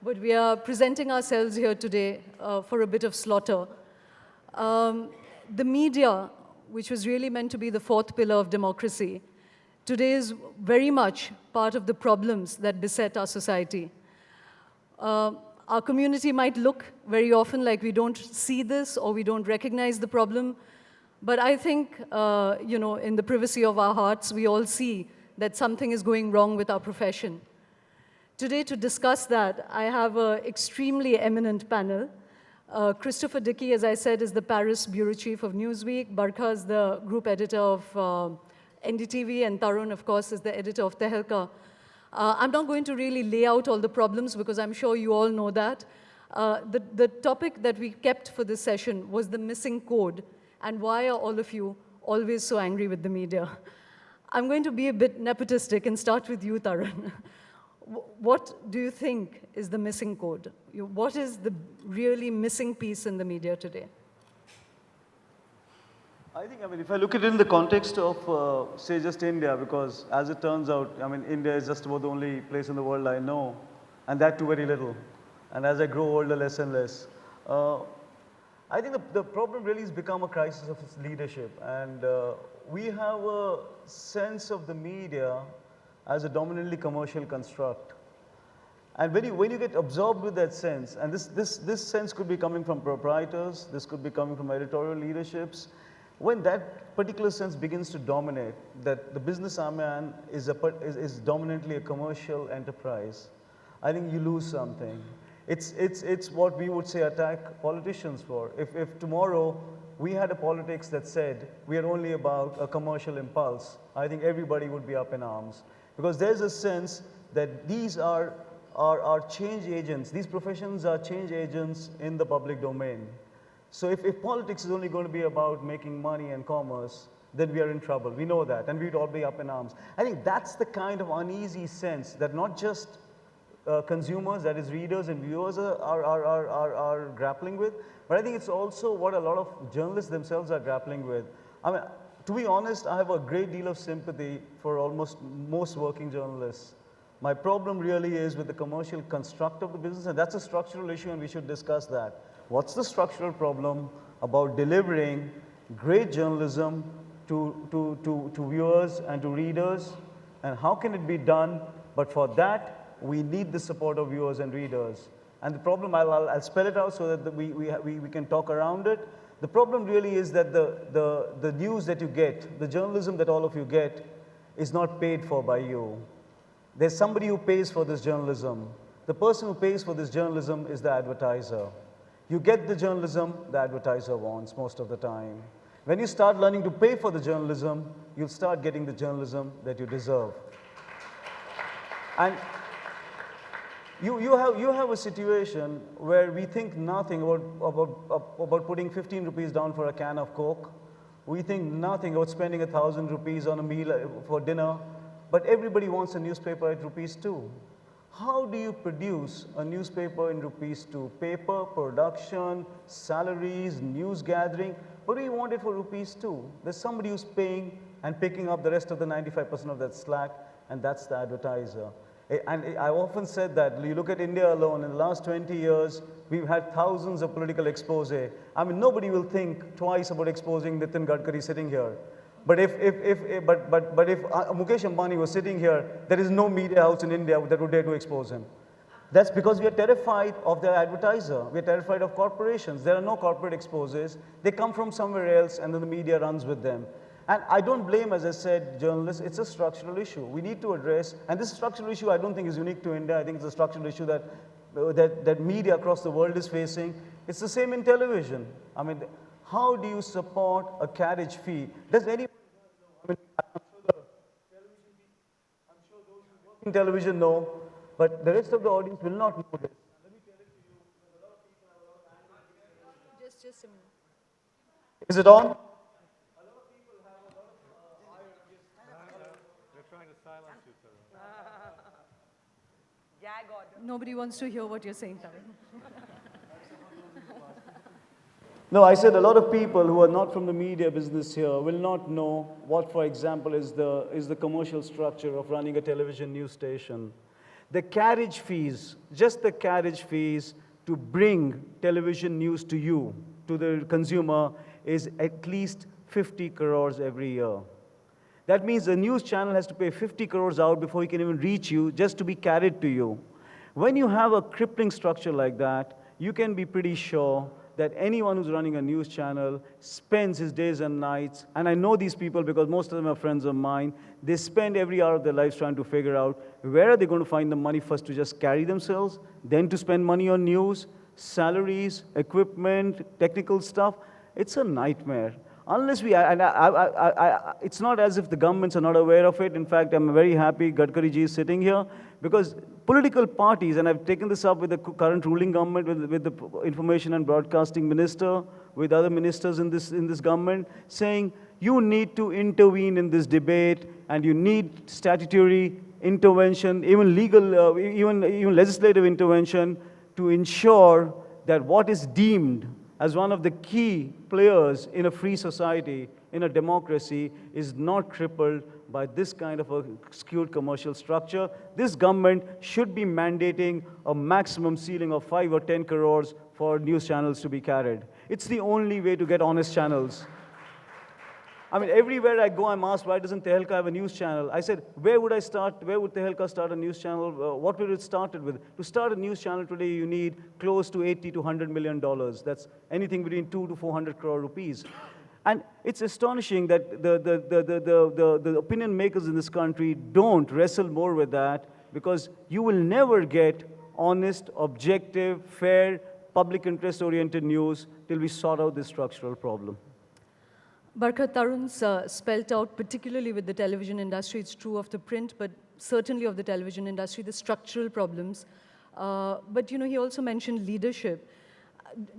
but we are presenting ourselves here today for a bit of slaughter. The media, which was really meant to be the fourth pillar of democracy, today is very much part of the problems that beset our society. Our community might look very often like we don't see this or we don't recognize the problem, but I think, in the privacy of our hearts, we all see that something is going wrong with our profession. Today, to discuss that, I have an extremely eminent panel. Christopher Dickey, as I said, is the Paris bureau chief of Newsweek. Barkha is the group editor of NDTV, and Tarun, of course, is the editor of Tehelka. I'm not going to really lay out all the problems because I'm sure you all know that. The topic that we kept for this session was the missing code, and why are all of you always so angry with the media? I'm going to be a bit nepotistic and start with you, Tarun. What do you think is the missing code? What is the really missing piece in the media today? I think, if I look at it in the context of, say, just India, because as it turns out, India is just about the only place in the world I know, and that too very little. And as I grow older, less and less. I think the problem really has become a crisis of its leadership. And we have a sense of the media as a dominantly commercial construct. And when you get absorbed with that sense, and this sense could be coming from proprietors, this could be coming from editorial leaderships, when that particular sense begins to dominate, that the business man is dominantly a commercial enterprise, I think you lose something. It's what we would say attack politicians for. If tomorrow we had a politics that said we are only about a commercial impulse, I think everybody would be up in arms. Because there's a sense that these are change agents. These professions are change agents in the public domain. So if politics is only going to be about making money and commerce, then we are in trouble. We know that, and we'd all be up in arms. I think that's the kind of uneasy sense that not just consumers, that is readers and viewers are grappling with, but I think it's also what a lot of journalists themselves are grappling with. To be honest, I have a great deal of sympathy for almost most working journalists. My problem really is with the commercial construct of the business, and that's a structural issue, and we should discuss that. What's the structural problem about delivering great journalism to viewers and to readers, and how can it be done? But for that, we need the support of viewers and readers. And the problem, I'll spell it out so that we can talk around it. The problem really is that the news that you get, the journalism that all of you get, is not paid for by you. There's somebody who pays for this journalism. The person who pays for this journalism is the advertiser. You get the journalism the advertiser wants most of the time. When you start learning to pay for the journalism, you'll start getting the journalism that you deserve. And you have a situation where we think nothing about putting 15 rupees down for a can of Coke. We think nothing about spending 1,000 rupees on a meal for dinner, but everybody wants a newspaper at rupees 2. How do you produce a newspaper in rupees 2? Paper, production, salaries, news gathering. What do you want it for rupees 2? There's somebody who's paying and picking up the rest of the 95% of that slack, and that's the advertiser. And I've often said that, you look at India alone, in the last 20 years, we've had thousands of political expose. Nobody will think twice about exposing Nitin Gadkari sitting here. But if Mukesh Ambani was sitting here, there is no media house in India that would dare to expose him. That's because we are terrified of the advertiser. We are terrified of corporations. There are no corporate exposes. They come from somewhere else, and then the media runs with them. And I don't blame, as I said, journalists. It's a structural issue we need to address. And this structural issue I don't think is unique to India. I think it's a structural issue that media across the world is facing. It's the same in television. How do you support a carriage fee? Does anybody know? I'm sure those who work in television know, but the rest of the audience will not know this. And let me tell it to you, because a lot of people have a lot of anger. Just a minute. Is it on? Nobody wants to hear what you're saying, Tarun. No, I said a lot of people who are not from the media business here will not know what, for example, is the commercial structure of running a television news station. The carriage fees, just the carriage fees to bring television news to you, to the consumer, is at least 50 crores every year. That means the news channel has to pay 50 crores out before he can even reach you just to be carried to you. When you have a crippling structure like that, you can be pretty sure that anyone who's running a news channel spends his days and nights, and I know these people because most of them are friends of mine, they spend every hour of their lives trying to figure out where are they going to find the money first to just carry themselves, then to spend money on news, salaries, equipment, technical stuff. It's a nightmare. Unless we, it's not as if the governments are not aware of it. In fact, I'm very happy Gadkari ji is sitting here because political parties, and I've taken this up with the current ruling government, with the information and broadcasting minister, with other ministers in this government, saying you need to intervene in this debate and you need statutory intervention, even legal, even legislative intervention to ensure that what is deemed as one of the key players in a free society, in a democracy, is not crippled by this kind of a skewed commercial structure. This government should be mandating a maximum ceiling of 5 or 10 crores for news channels to be carried. It's the only way to get honest channels. I mean, everywhere I go, I'm asked, why doesn't Tehelka have a news channel? I said, where would I start? Where would Tehelka start a news channel? What would it started with? To start a news channel today, you need close to 80 to $100 million. That's anything between 2 to 400 crore rupees. And it's astonishing that the opinion makers in this country don't wrestle more with that, because you will never get honest, objective, fair, public interest-oriented news till we sort out this structural problem. Barkha, Tarun's spelt out, particularly with the television industry, it's true of the print, but certainly of the television industry, the structural problems. But he also mentioned leadership.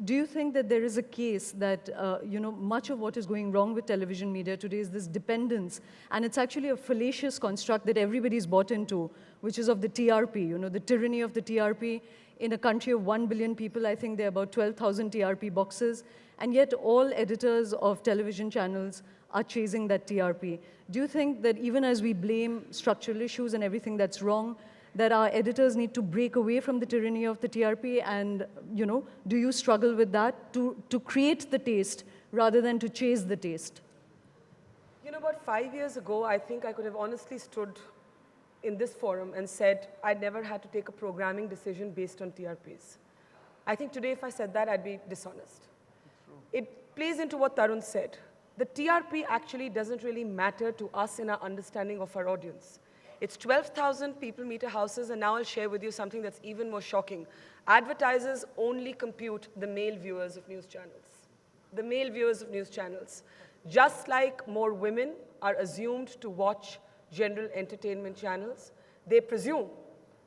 Do you think that there is a case that much of what is going wrong with television media today is this dependence, and it's actually a fallacious construct that everybody's bought into, which is of the TRP, the tyranny of the TRP. In a country of 1 billion people, I think there are about 12,000 TRP boxes, and yet all editors of television channels are chasing that TRP. Do you think that even as we blame structural issues and everything that's wrong, that our editors need to break away from the tyranny of the TRP? And do you struggle with that, to create the taste rather than to chase the taste? About 5 years ago, I think I could have honestly stood in this forum and said I never had to take a programming decision based on TRPs. I think today if I said that, I'd be dishonest. It plays into what Tarun said. The TRP actually doesn't really matter to us in our understanding of our audience. It's 12,000 people meter houses, and now I'll share with you something that's even more shocking. Advertisers only compute the male viewers of news channels. The male viewers of news channels. Just like more women are assumed to watch general entertainment channels, they presume.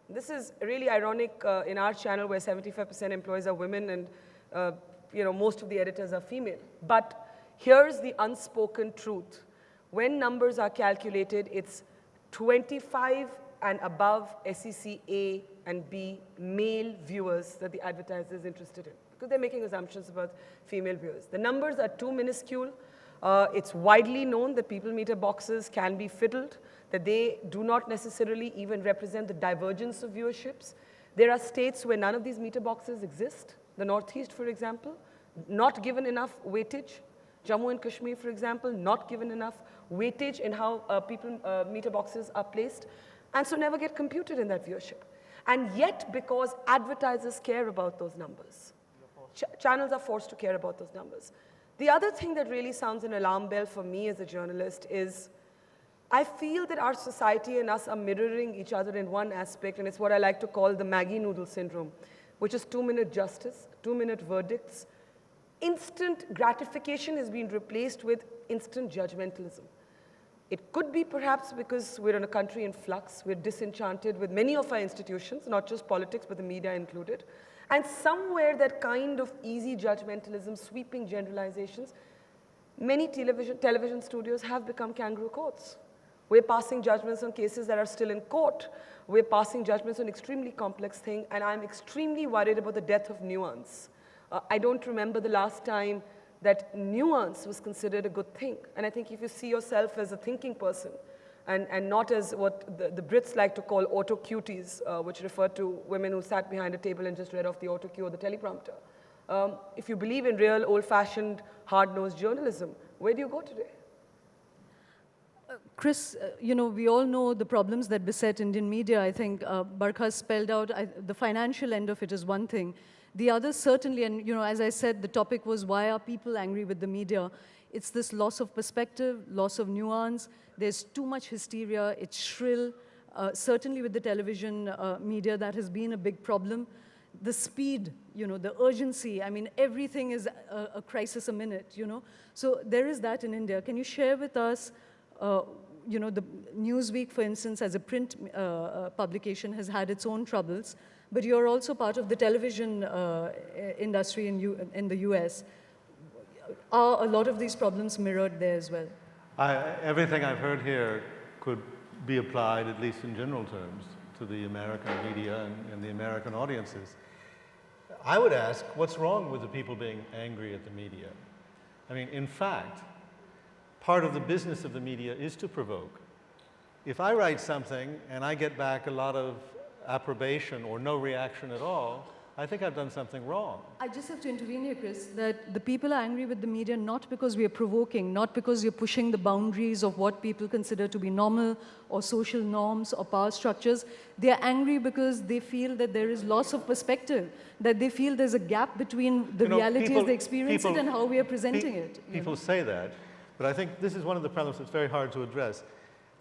This is really ironic in our channel where 75% employees are women and most of the editors are female. But here's the unspoken truth. When numbers are calculated, it's 25 and above SEC A and B male viewers that the advertiser is interested in, because they're making assumptions about female viewers. The numbers are too minuscule. It's widely known that people meter boxes can be fiddled, that they do not necessarily even represent the divergence of viewerships. There are states where none of these meter boxes exist. The Northeast, for example, not given enough weightage. Jammu and Kashmir, for example, not given enough weightage in how people meter boxes are placed, and so never get computed in that viewership. And yet, because advertisers care about those numbers, channels are forced to care about those numbers. The other thing that really sounds an alarm bell for me as a journalist is I feel that our society and us are mirroring each other in one aspect, and it's what I like to call the Maggie noodle syndrome, which is 2-minute justice, 2-minute verdicts. Instant gratification has been replaced with instant judgmentalism. It could be perhaps because we're in a country in flux, we're disenchanted with many of our institutions, not just politics, but the media included. And somewhere that kind of easy judgmentalism, sweeping generalizations, many television studios have become kangaroo courts. We're passing judgments on cases that are still in court. We're passing judgments on extremely complex things, and I'm extremely worried about the death of nuance. I don't remember the last time that nuance was considered a good thing. And I think if you see yourself as a thinking person, and not as what the Brits like to call auto cuties, which refer to women who sat behind a table and just read off the auto cue or the teleprompter. If you believe in real, old-fashioned, hard-nosed journalism, where do you go today? Chris, we all know the problems that beset Indian media. I think Barkha spelled out the financial end of it is one thing. The other certainly, and as I said, the topic was why are people angry with the media? It's this loss of perspective, loss of nuance. There's too much hysteria. It's shrill. Certainly with the television media, that has been a big problem. The speed, the urgency. I mean, everything is a crisis a minute, So there is that in India. Can you share with us, the Newsweek, for instance, as a print publication, has had its own troubles, but you're also part of the television industry in the US. Are a lot of these problems mirrored there as well? Everything I've heard here could be applied, at least in general terms, to the American media and the American audiences. I would ask, what's wrong with the people being angry at the media? I mean, in fact, part of the business of the media is to provoke. If I write something and I get back a lot of approbation or no reaction at all, I think I've done something wrong. I just have to intervene here, Chris, that the people are angry with the media not because we are provoking, not because you're pushing the boundaries of what people consider to be normal or social norms or power structures. They are angry because they feel that there is loss of perspective, that they feel there's a gap between the reality as they experience it and how we are presenting it. People say that, but I think this is one of the problems that's very hard to address.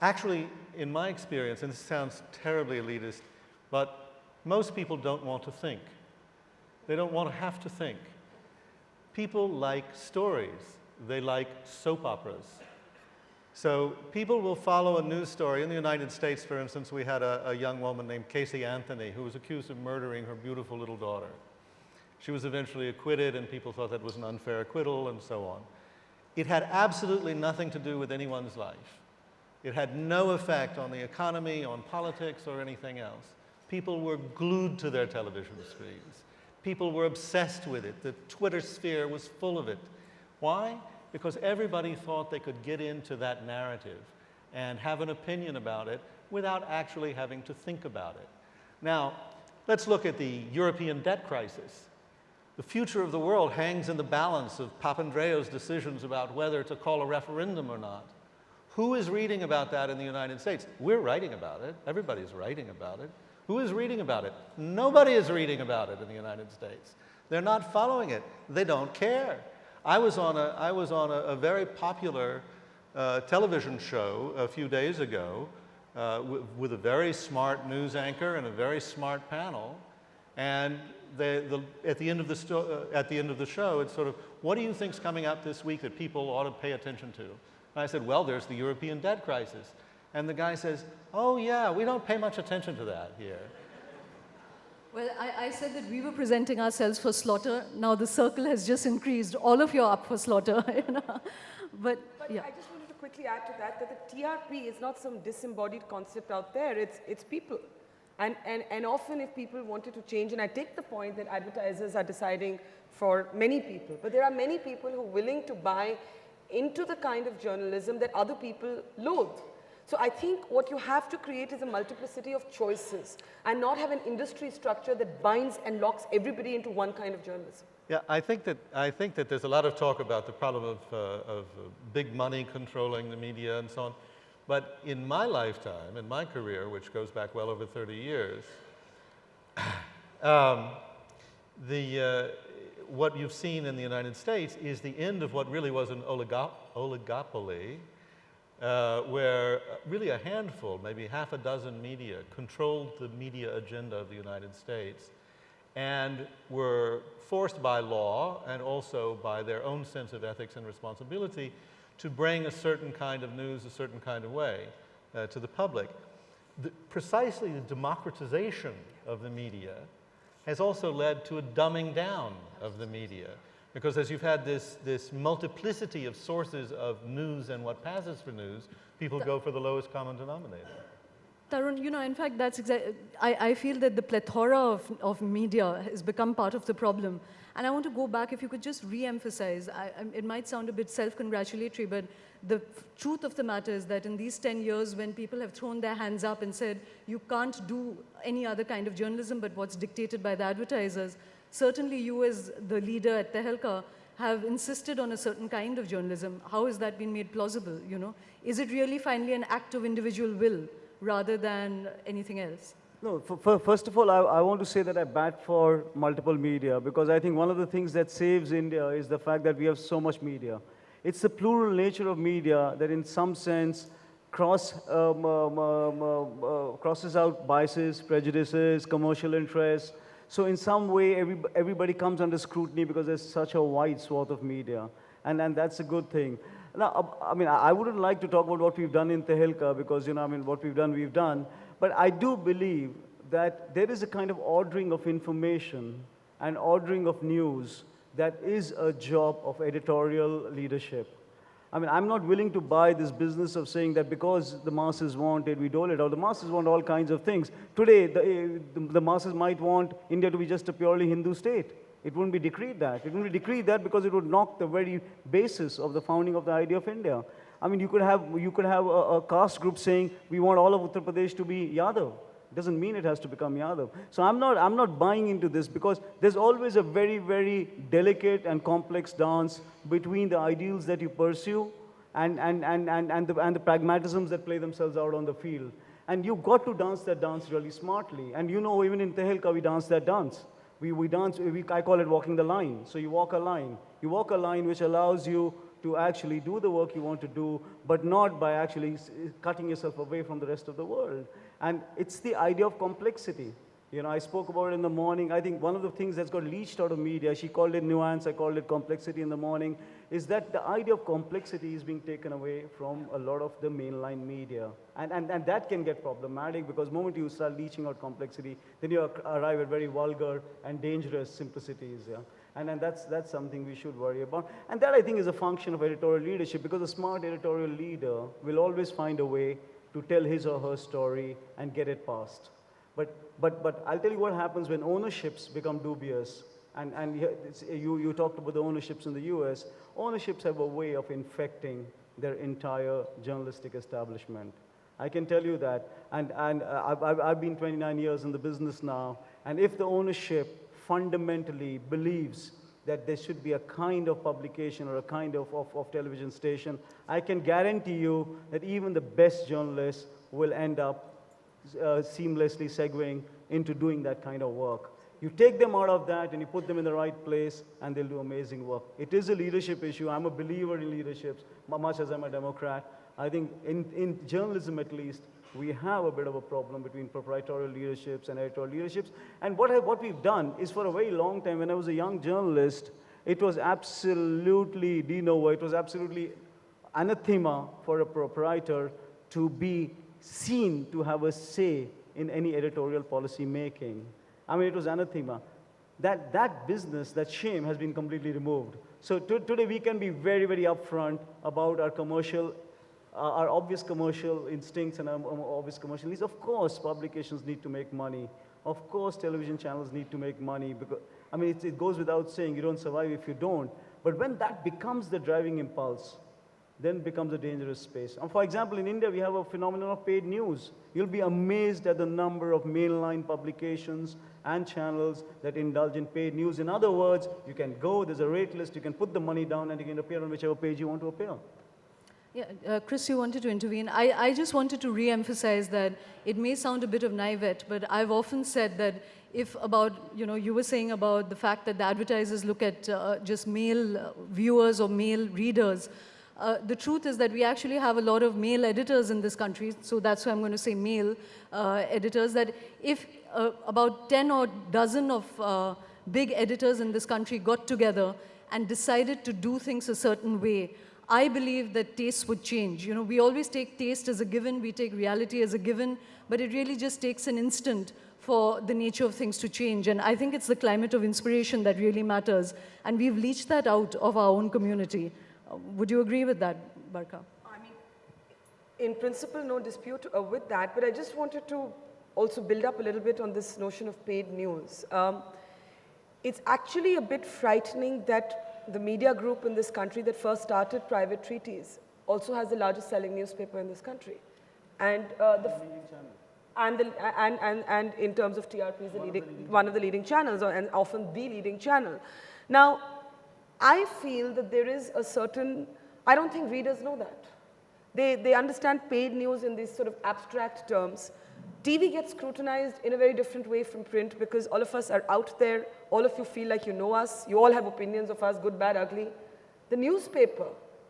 Actually, in my experience, and this sounds terribly elitist, but most people don't want to think. They don't want to have to think. People like stories. They like soap operas. So people will follow a news story. In the United States, for instance, we had a young woman named Casey Anthony who was accused of murdering her beautiful little daughter. She was eventually acquitted, and people thought that was an unfair acquittal, and so on. It had absolutely nothing to do with anyone's life. It had no effect on the economy, on politics, or anything else. People were glued to their television screens. People were obsessed with it. The Twitter sphere was full of it. Why? Because everybody thought they could get into that narrative and have an opinion about it without actually having to think about it. Now, let's look at the European debt crisis. The future of the world hangs in the balance of Papandreou's decisions about whether to call a referendum or not. Who is reading about that in the United States? We're writing about it. Everybody's writing about it. Who is reading about it? Nobody is reading about it in the United States. They're not following it. They don't care. I was on a very popular television show a few days ago with a very smart news anchor and a very smart panel. And at the end of the show, it's sort of, what do you think's coming up this week that people ought to pay attention to? And I said, well, there's the European debt crisis. And the guy says, oh, yeah, we don't pay much attention to that here. Well, I said that we were presenting ourselves for slaughter. Now the circle has just increased. All of you are up for slaughter. But yeah. I just wanted to quickly add to that the TRP is not some disembodied concept out there. It's people. And often if people wanted to change, and I take the point that advertisers are deciding for many people, but there are many people who are willing to buy into the kind of journalism that other people loathe. So I think what you have to create is a multiplicity of choices and not have an industry structure that binds and locks everybody into one kind of journalism. Yeah, I think that there's a lot of talk about the problem of big money controlling the media and so on. But in my lifetime, in my career, which goes back well over 30 years, what you've seen in the United States is the end of what really was an oligopoly, where really a handful, maybe half a dozen media, controlled the media agenda of the United States and were forced by law and also by their own sense of ethics and responsibility to bring a certain kind of news a certain kind of way to the public. Precisely the democratization of the media has also led to a dumbing down of the media. Because as you've had this multiplicity of sources of news and what passes for news, people go for the lowest common denominator. Tarun, in fact, that's exactly, I feel that the plethora of media has become part of the problem. And I want to go back, if you could just re-emphasize, it might sound a bit self-congratulatory, but the truth of the matter is that in these 10 years, when people have thrown their hands up and said, you can't do any other kind of journalism but what's dictated by the advertisers, certainly you as the leader at Tehelka have insisted on a certain kind of journalism. How has that been made plausible, Is it really finally an act of individual will rather than anything else? No, first of all, I want to say that I bat for multiple media because I think one of the things that saves India is the fact that we have so much media. It's the plural nature of media that in some sense crosses out biases, prejudices, commercial interests. So in some way, everybody comes under scrutiny because there's such a wide swath of media. And that's a good thing. Now, I wouldn't like to talk about what we've done in Tehelka because, what we've done, we've done. But I do believe that there is a kind of ordering of information and ordering of news that is a job of editorial leadership. I'm not willing to buy this business of saying that because the masses want it, we dole it out. The masses want all kinds of things. Today, the masses might want India to be just a purely Hindu state. It wouldn't be decreed that. It wouldn't be decreed that because it would knock the very basis of the founding of the idea of India. You could have a caste group saying, we want all of Uttar Pradesh to be Yadav. It doesn't mean it has to become Yadav. So I'm not buying into this because there's always a very, very delicate and complex dance between the ideals that you pursue and the pragmatisms that play themselves out on the field. And you've got to dance that dance really smartly. And even in Tehelka, we dance that dance. I call it walking the line. So you walk a line. You walk a line which allows you to actually do the work you want to do, but not by actually cutting yourself away from the rest of the world. And it's the idea of complexity. I spoke about it in the morning. I think one of the things that's got leached out of media, she called it nuance, I called it complexity in the morning, is that the idea of complexity is being taken away from a lot of the mainline media. And that can get problematic because the moment you start leaching out complexity, then you arrive at very vulgar and dangerous simplicities. Yeah? And that's something we should worry about. And that, I think, is a function of editorial leadership because a smart editorial leader will always find a way to tell his or her story and get it passed. But I'll tell you what happens when ownerships become dubious. And you talked about the ownerships in the US. Ownerships have a way of infecting their entire journalistic establishment. I can tell you that. And I've been 29 years in the business now. And if the ownership fundamentally believes that there should be a kind of publication or a kind of television station, I can guarantee you that even the best journalists will end up seamlessly segueing into doing that kind of work. You take them out of that and you put them in the right place and they'll do amazing work. It is a leadership issue. I'm a believer in leaderships, much as I'm a Democrat. I think in journalism at least, we have a bit of a problem between proprietorial leaderships and editorial leaderships. And what we've done is for a very long time, when I was a young journalist, it was absolutely de novo, it was absolutely anathema for a proprietor to be seen to have a say in any editorial policy making. It was anathema. That business, that shame has been completely removed. So today we can be very, very upfront about our obvious commercial instincts and our obvious commercial needs. Of course, publications need to make money. Of course, television channels need to make money. Because, it goes without saying, you don't survive if you don't. But when that becomes the driving impulse, then it becomes a dangerous space. And for example, in India, we have a phenomenon of paid news. You'll be amazed at the number of mainline publications and channels that indulge in paid news. In other words, you can go, there's a rate list, you can put the money down, and you can appear on whichever page you want to appear. Yeah, Chris, you wanted to intervene. I just wanted to re-emphasize that it may sound a bit of naivete, but I've often said that if about, you were saying about the fact that the advertisers look at just male viewers or male readers, the truth is that we actually have a lot of male editors in this country, so that's why I'm going to say male editors, that if about 10 or dozen of big editors in this country got together and decided to do things a certain way, I believe that tastes would change. We always take taste as a given, we take reality as a given, but it really just takes an instant for the nature of things to change. And I think it's the climate of inspiration that really matters. And we've leached that out of our own community. Would you agree with that, Barkha? In principle, no dispute with that, but I just wanted to also build up a little bit on this notion of paid news. It's actually a bit frightening that the media group in this country that first started private treaties also has the largest selling newspaper in this country. And and in terms of TRPs, one of the leading channels, and often the leading channel. Now, I feel that there is a certain, I don't think readers know that. They understand paid news in these sort of abstract terms. TV gets scrutinized in a very different way from print because all of us are out there, all of you feel like you know us, you all have opinions of us, good, bad, ugly. The newspaper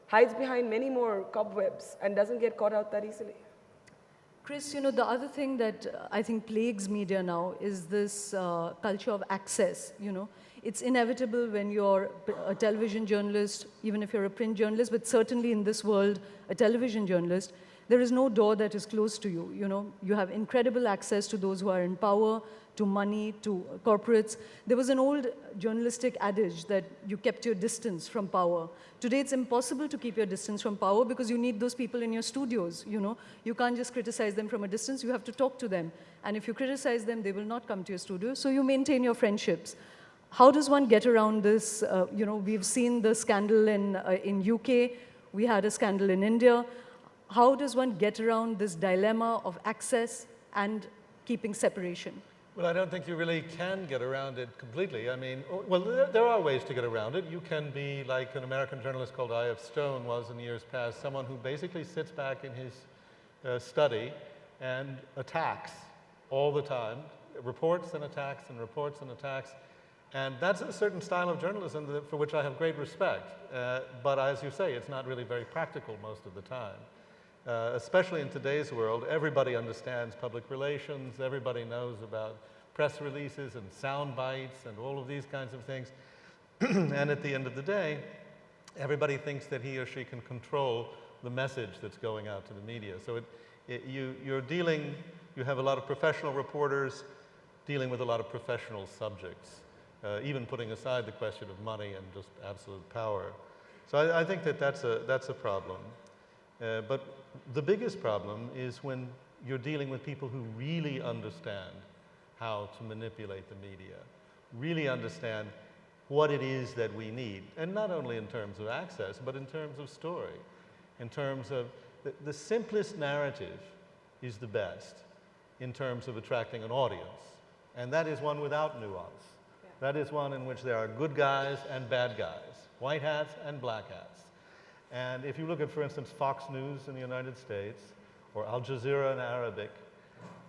hides behind many more cobwebs and doesn't get caught out that easily. Chris, you know, the other thing that I think plagues media now is this culture of access, you know. It's inevitable when you're a television journalist, even if you're a print journalist, but certainly in this world, a television journalist, there is no door that is closed to you, you know. You have incredible access to those who are in power, to money, to corporates. There was an old journalistic adage that you kept your distance from power. Today, it's impossible to keep your distance from power because you need those people in your studios, you know. You can't just criticize them from a distance, you have to talk to them. And if you criticize them, they will not come to your studio, so you maintain your friendships. How does one get around this? You know, we've seen the scandal in UK, we had a scandal in India. How does one get around this dilemma of access and keeping separation? Well, I don't think you really can get around it completely. I mean, well, there are ways to get around it. You can be like an American journalist called I.F. Stone was in years past, someone who basically sits back in his study and attacks all the time, reports and attacks and reports and attacks. And that's a certain style of journalism for which I have great respect. But as you say, it's not really very practical most of the time. Especially in today's world, everybody understands public relations, everybody knows about press releases and sound bites and all of these kinds of things. And at the end of the day, everybody thinks that he or she can control the message that's going out to the media. So you have a lot of professional reporters dealing with a lot of professional subjects, even putting aside the question of money and just absolute power. So I think that that's a problem. But the biggest problem is when you're dealing with people who really understand how to manipulate the media, really understand what it is that we need, and not only in terms of access, but in terms of story, in terms of the simplest narrative is the best in terms of attracting an audience, and that is one without nuance. Yeah. That is one in which there are good guys and bad guys, white hats and black hats. And if you look at, for instance, Fox News in the United States, or Al Jazeera in Arabic,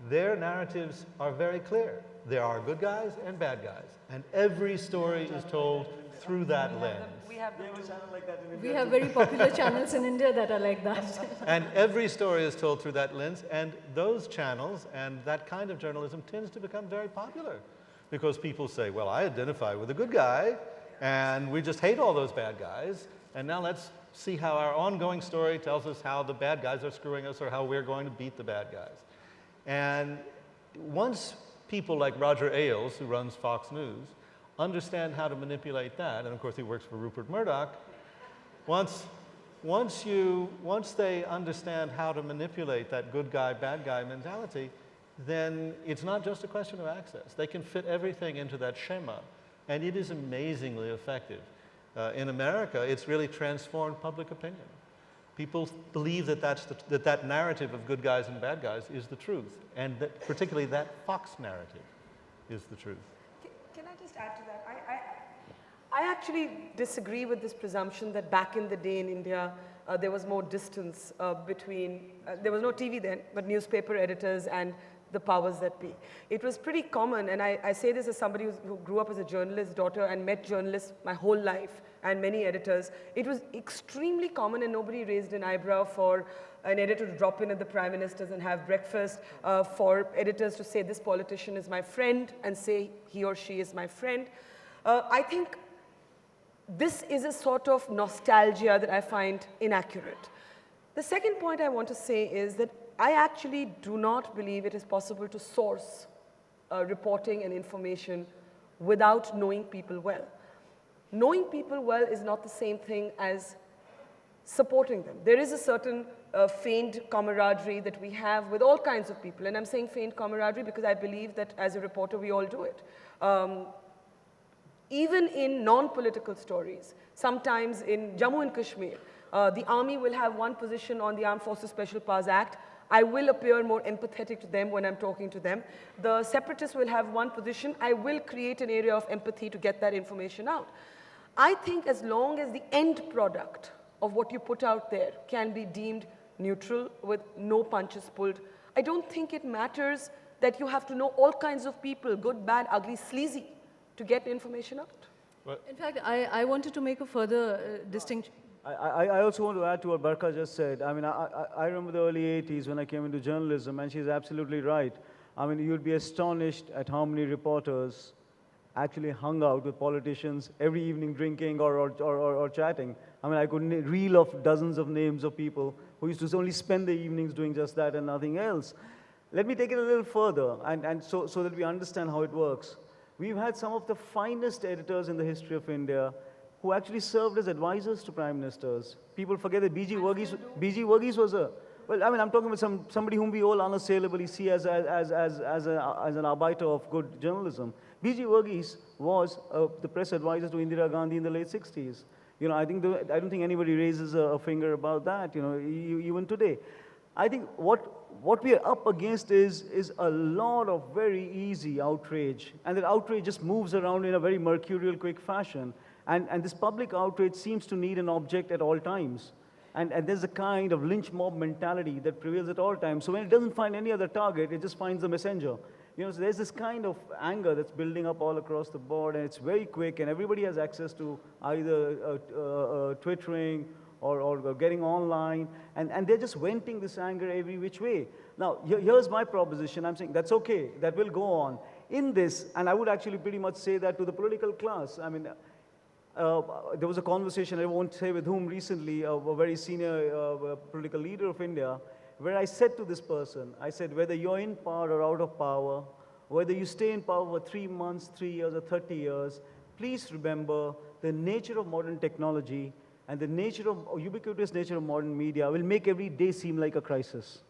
their narratives are very clear. There are good guys and bad guys, and every story is told through that lens. We have very popular channels in India that are like that. And every story is told through that lens, and those channels and that kind of journalism tends to become very popular because people say, well, I identify with a good guy, and we just hate all those bad guys, and now let's see how our ongoing story tells us how the bad guys are screwing us or how we're going to beat the bad guys. And once people like Roger Ailes, who runs Fox News, understand how to manipulate that, and of course he works for Rupert Murdoch, once they understand how to manipulate that good guy, bad guy mentality, then it's not just a question of access. They can fit everything into that schema, and it is amazingly effective. In America, it's really transformed public opinion. People believe that that narrative of good guys and bad guys is the truth, and that particularly that Fox narrative is the truth. Can I just add to that? I actually disagree with this presumption that back in the day in India, there was more distance between, there was no TV then, but newspaper editors and the powers that be. It was pretty common, and I say this as somebody who grew up as a journalist's daughter and met journalists my whole life and many editors. It was extremely common, and nobody raised an eyebrow for an editor to drop in at the Prime Minister's and have breakfast, for editors to say this politician is my friend and say he or she is my friend. I think this is a sort of nostalgia that I find inaccurate. The second point I want to say is that I actually do not believe it is possible to source reporting and information without knowing people well. Knowing people well is not the same thing as supporting them. There is a certain feigned camaraderie that we have with all kinds of people. And I'm saying feigned camaraderie because I believe that as a reporter, we all do it. Even in non-political stories, sometimes in Jammu and Kashmir, the army will have one position on the Armed Forces Special Powers Act. I will appear more empathetic to them when I'm talking to them. The separatists will have one position. I will create an area of empathy to get that information out. I think as long as the end product of what you put out there can be deemed neutral with no punches pulled, I don't think it matters that you have to know all kinds of people, good, bad, ugly, sleazy, to get information out. In fact, I wanted to make a further distinction. I also want to add to what Barkha just said. I mean, I remember the early 80s when I came into journalism, and she's absolutely right. I mean, you'd be astonished at how many reporters actually hung out with politicians every evening drinking or chatting. I mean, I could reel off dozens of names of people who used to only spend their evenings doing just that and nothing else. Let me take it a little further, and so that we understand how it works. We've had some of the finest editors in the history of India who actually served as advisors to prime ministers. People forget that B.G. Varghese was a, well, I mean, I'm talking about somebody whom we all unassailably see as an arbiter of good journalism. B.G. Varghese was the press advisor to Indira Gandhi in the late 60s. You know, I don't think anybody raises a finger about that, you know, even today. I think what we are up against is a lot of very easy outrage, and that outrage just moves around in a very mercurial, quick fashion. And this public outrage seems to need an object at all times. And there's a kind of lynch mob mentality that prevails at all times. So when it doesn't find any other target, it just finds the messenger. You know, so there's this kind of anger that's building up all across the board, and it's very quick, and everybody has access to either twittering or getting online, and they're just venting this anger every which way. Now, here's my proposition. I'm saying that's okay, that will go on. In this, and I would actually pretty much say that to the political class, I mean, there was a conversation, I won't say with whom recently, a very senior political leader of India, where I said to this person, I said, whether you're in power or out of power, whether you stay in power for 3 months, 3 years, or 30 years, please remember the nature of modern technology and the ubiquitous nature of modern media will make every day seem like a crisis.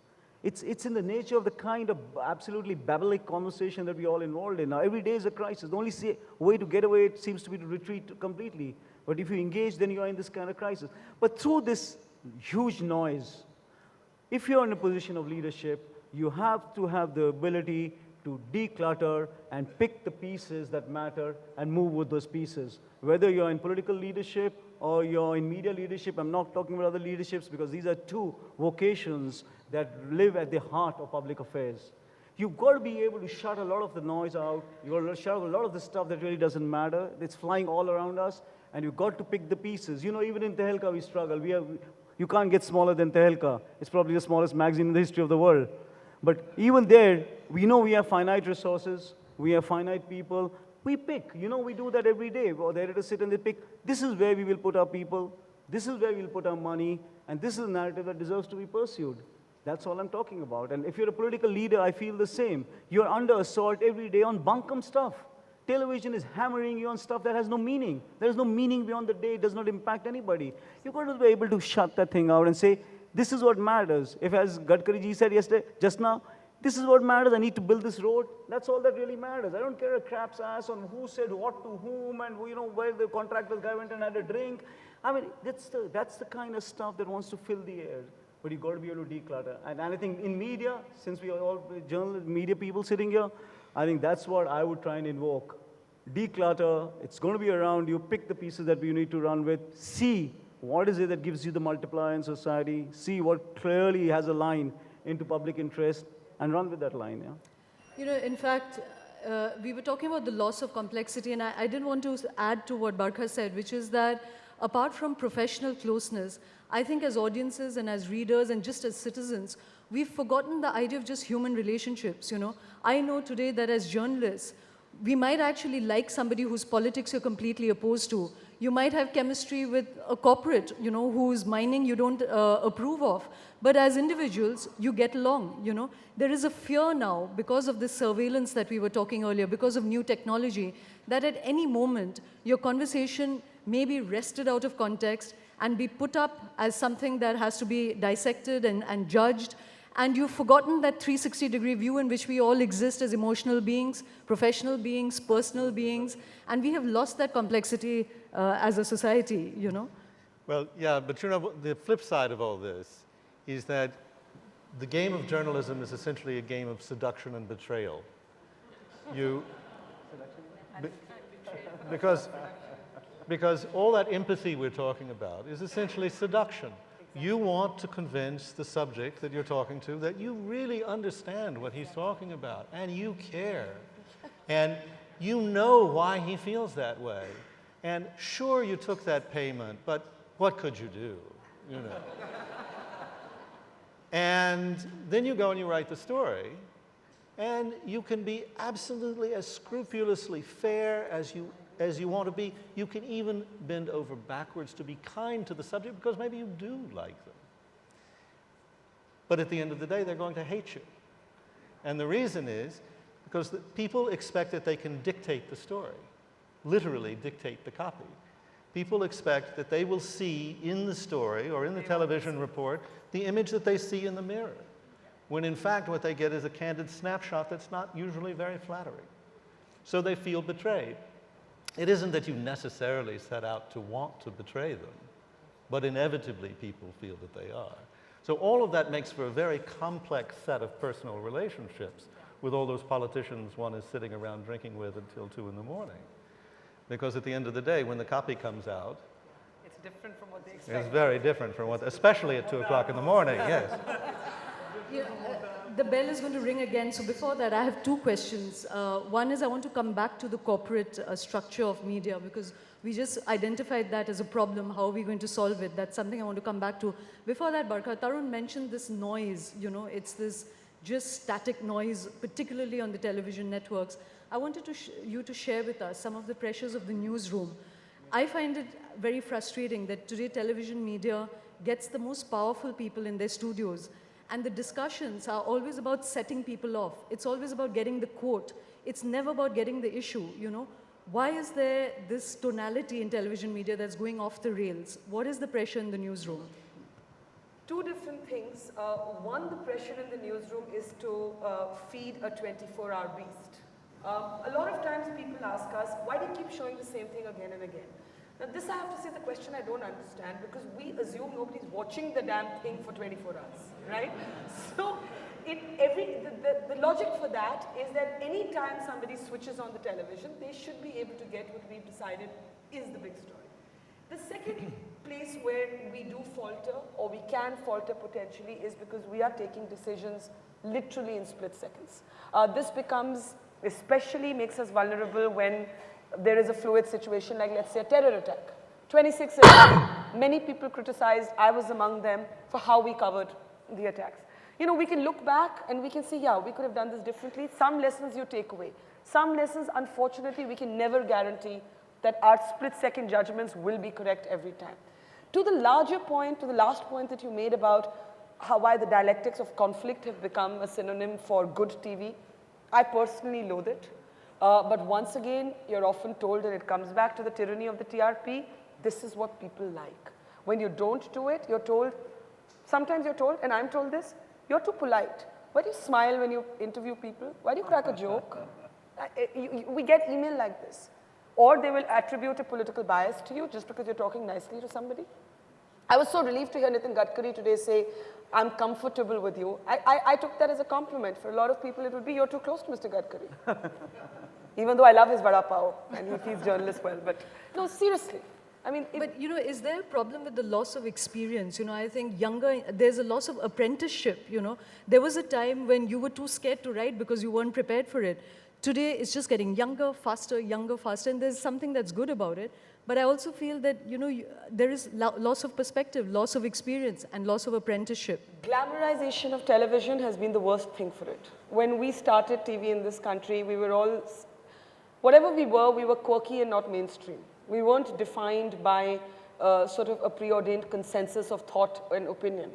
It's in the nature of the kind of absolutely babblic conversation that we're all involved in. Now, every day is a crisis. The only way to get away, it seems to be to retreat completely. But if you engage, then you are in this kind of crisis. But through this huge noise, if you're in a position of leadership, you have to have the ability to declutter and pick the pieces that matter and move with those pieces. Whether you're in political leadership or you're in media leadership, I'm not talking about other leaderships because these are two vocations that live at the heart of public affairs. You've got to be able to shut a lot of the noise out. You've got to shut out a lot of the stuff that really doesn't matter. It's flying all around us, and you've got to pick the pieces. You know, even in Tehelka, we struggle. You can't get smaller than Tehelka. It's probably the smallest magazine in the history of the world. But even there, we know we have finite resources. We have finite people. We pick. You know, we do that every day. Or the editors sit and they pick. This is where we will put our people. This is where we'll put our money. And this is a narrative that deserves to be pursued. That's all I'm talking about. And if you're a political leader, I feel the same. You're under assault every day on bunkum stuff. Television is hammering you on stuff that has no meaning. There is no meaning beyond the day. It does not impact anybody. You've got to be able to shut that thing out and say, this is what matters. If, as Gadkari ji said yesterday, just now, this is what matters. I need to build this road. That's all that really matters. I don't care a crap's ass on who said what to whom and you know where the contractor guy went and had a drink. I mean, that's the kind of stuff that wants to fill the air. But you've got to be able to declutter. And I think in media, since we are all journalists, media people sitting here, I think that's what I would try and invoke. Declutter. It's going to be around you. Pick the pieces that you need to run with. See what is it that gives you the multiplier in society. See what clearly has a line into public interest and run with that line. Yeah? You know, in fact, we were talking about the loss of complexity, and I did want to add to what Barkha said, which is that apart from professional closeness, I think as audiences and as readers and just as citizens, we've forgotten the idea of just human relationships, you know. I know today that as journalists, we might actually like somebody whose politics you're completely opposed to. You might have chemistry with a corporate, you know, whose mining you don't approve of. But as individuals, you get along, you know. There is a fear now, because of this surveillance that we were talking earlier, because of new technology, that at any moment, your conversation may be wrested out of context and be put up as something that has to be dissected and judged. And you've forgotten that 360-degree view in which we all exist as emotional beings, professional beings, personal beings, and we have lost that complexity as a society, you know? Well, yeah, but you know, the flip side of all this is that the game of journalism is essentially a game of seduction and betrayal. Because all that empathy we're talking about is essentially seduction. You want to convince the subject that you're talking to that you really understand what he's talking about, and you care. And you know why he feels that way. And sure, you took that payment, but what could you do, you know? And then you go and you write the story, and you can be absolutely as scrupulously fair as you want to be. You can even bend over backwards to be kind to the subject because maybe you do like them. But at the end of the day, they're going to hate you. And the reason is because people expect that they can dictate the story, literally dictate the copy. People expect that they will see in the story or in the television report the image that they see in the mirror, when in fact what they get is a candid snapshot that's not usually very flattering. So they feel betrayed. It isn't that you necessarily set out to want to betray them, but inevitably people feel that they are. So all of that makes for a very complex set of personal relationships with all those politicians one is sitting around drinking with until 2 in the morning. Because at the end of the day, when the copy comes out, It's different from what they expect. it's very different from what, especially at 2 o'clock in the morning, yes. Yeah, the bell is going to ring again. So before that, I have 2 questions. One is I want to come back to the corporate structure of media because we just identified that as a problem. How are we going to solve it? That's something I want to come back to. Before that, Barkha, Tarun mentioned this noise. You know, it's this just static noise, particularly on the television networks. I wanted you to share with us some of the pressures of the newsroom. I find it very frustrating that today television media gets the most powerful people in their studios. And the discussions are always about setting people off. It's always about getting the quote. It's never about getting the issue, you know. Why is there this tonality in television media that's going off the rails? What is the pressure in the newsroom? 2 different things. One, the pressure in the newsroom is to feed a 24-hour beast. A lot of times people ask us, why do you keep showing the same thing again and again? Now this I have to say is the question I don't understand because we assume nobody's watching the damn thing for 24 hours, right? So the logic for that is that any time somebody switches on the television, they should be able to get what we've decided is the big story. The second place where we do falter or we can falter potentially is because we are taking decisions literally in split seconds. This becomes especially makes us vulnerable when there is a fluid situation like, let's say, a terror attack. 26 years, many people criticized, I was among them, for how we covered the attacks. You know, we can look back and we can see, yeah, we could have done this differently. Some lessons you take away. Some lessons, unfortunately, we can never guarantee that our split-second judgments will be correct every time. To the larger point, to the last point that you made about why the dialectics of conflict have become a synonym for good TV, I personally loathe it. But once again, you're often told, and it comes back to the tyranny of the TRP, this is what people like. When you don't do it, you're told, sometimes you're told, and I'm told this, you're too polite. Why do you smile when you interview people? Why do you crack a joke? We get email like this. Or they will attribute a political bias to you just because you're talking nicely to somebody. I was so relieved to hear Nitin Gadkari today say, I'm comfortable with you. I took that as a compliment. For a lot of people, it would be, you're too close to Mr. Gadkari. Even though I love his vada pav and he feeds journalists well. But no, seriously. I mean, but you know, is there a problem with the loss of experience? You know, I think there's a loss of apprenticeship, you know. There was a time when you were too scared to write because you weren't prepared for it. Today, it's just getting younger, faster, and there's something that's good about it. But I also feel that, you know, there is loss of perspective, loss of experience, and loss of apprenticeship. Glamorization of television has been the worst thing for it. When we started TV in this country, we were all, whatever we were quirky and not mainstream. We weren't defined by sort of a preordained consensus of thought and opinion.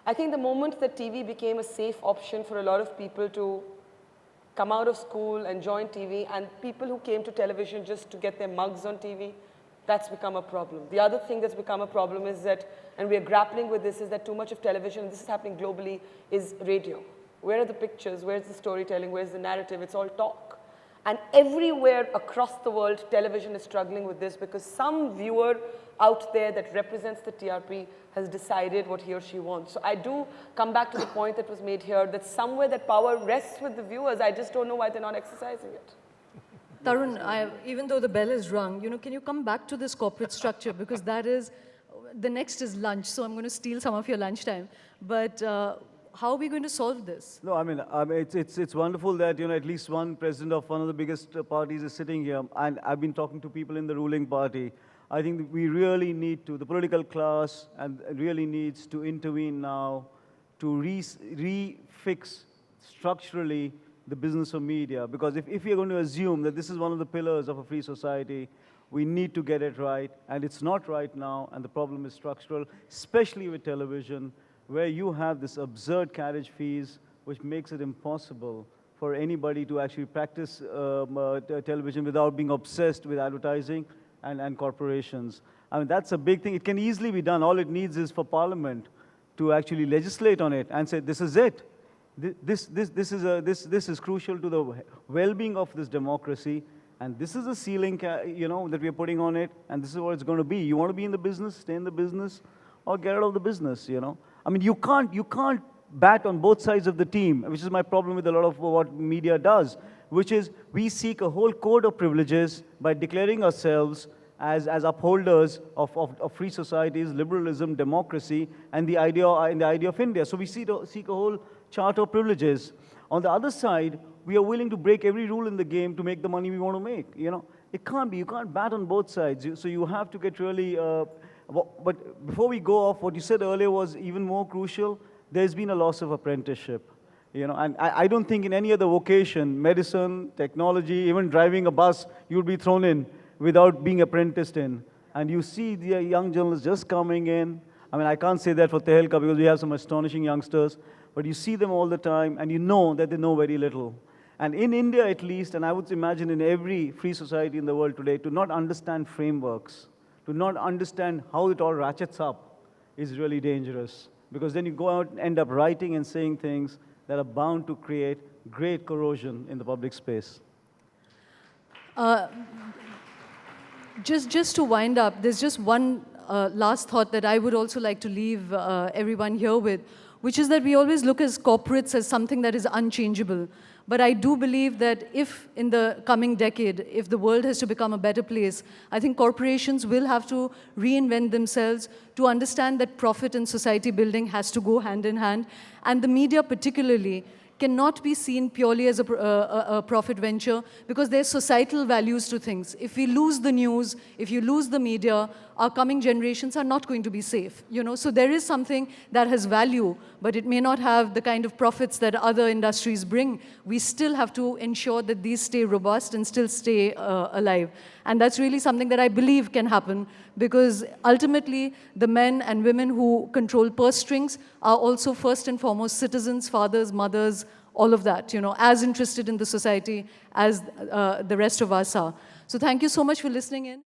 I think the moment that TV became a safe option for a lot of people to come out of school and join TV, and people who came to television just to get their mugs on TV, that's become a problem. The other thing that's become a problem is that, and we're grappling with this, is that too much of television, and this is happening globally, is radio. Where are the pictures? Where's the storytelling? Where's the narrative? It's all talk. And everywhere across the world, television is struggling with this because some viewer out there that represents the TRP has decided what he or she wants. So I do come back to the point that was made here, that somewhere that power rests with the viewers. I just don't know why they're not exercising it. Tarun, even though the bell is rung, can you come back to this corporate structure? Because that is, the next is lunch, so I'm going to steal some of your lunchtime. But how are we going to solve this? No, I mean it's wonderful that, at least one president of one of the biggest parties is sitting here. And I've been talking to people in the ruling party. I think that we really need to, the political class really needs to intervene now to refix structurally the business of media. Because if you're going to assume that this is one of the pillars of a free society, we need to get it right. And it's not right now, and the problem is structural, especially with television, where you have this absurd carriage fees, which makes it impossible for anybody to actually practice television without being obsessed with advertising and corporations. I mean, that's a big thing. It can easily be done. All it needs is for Parliament to actually legislate on it and say, this is it. This is crucial to the well-being of this democracy, and this is the ceiling, that we are putting on it, and this is what it's going to be. You want to be in the business, stay in the business, or get out of the business, I mean, you can't bat on both sides of the team, which is my problem with a lot of what media does, which is we seek a whole code of privileges by declaring ourselves as upholders of free societies, liberalism, democracy, and the idea of India. So we seek a whole charter of privileges. On the other side, we are willing to break every rule in the game to make the money we want to make. It can't be. You can't bat on both sides. So you have to get really. But before we go off, what you said earlier was even more crucial. There's been a loss of apprenticeship. And I don't think in any other vocation, medicine, technology, even driving a bus, you'd be thrown in without being apprenticed in. And you see the young journalists just coming in. I mean, I can't say that for Tehelka because we have some astonishing youngsters, but you see them all the time and you know that they know very little. And in India at least, and I would imagine in every free society in the world today, to not understand frameworks, to not understand how it all ratchets up is really dangerous. Because then you go out and end up writing and saying things that are bound to create great corrosion in the public space. Just to wind up, there's just one last thought that I would also like to leave everyone here with, which is that we always look at corporates as something that is unchangeable. But I do believe that if in the coming decade, if the world has to become a better place, I think corporations will have to reinvent themselves to understand that profit and society building has to go hand in hand. And the media particularly cannot be seen purely as a profit venture because there's societal values to things. If we lose the news, if you lose the media, our coming generations are not going to be safe. So there is something that has value, but it may not have the kind of profits that other industries bring. We still have to ensure that these stay robust and still stay alive. And that's really something that I believe can happen because ultimately the men and women who control purse strings are also first and foremost citizens, fathers, mothers, all of that, as interested in the society as the rest of us are. So thank you so much for listening in.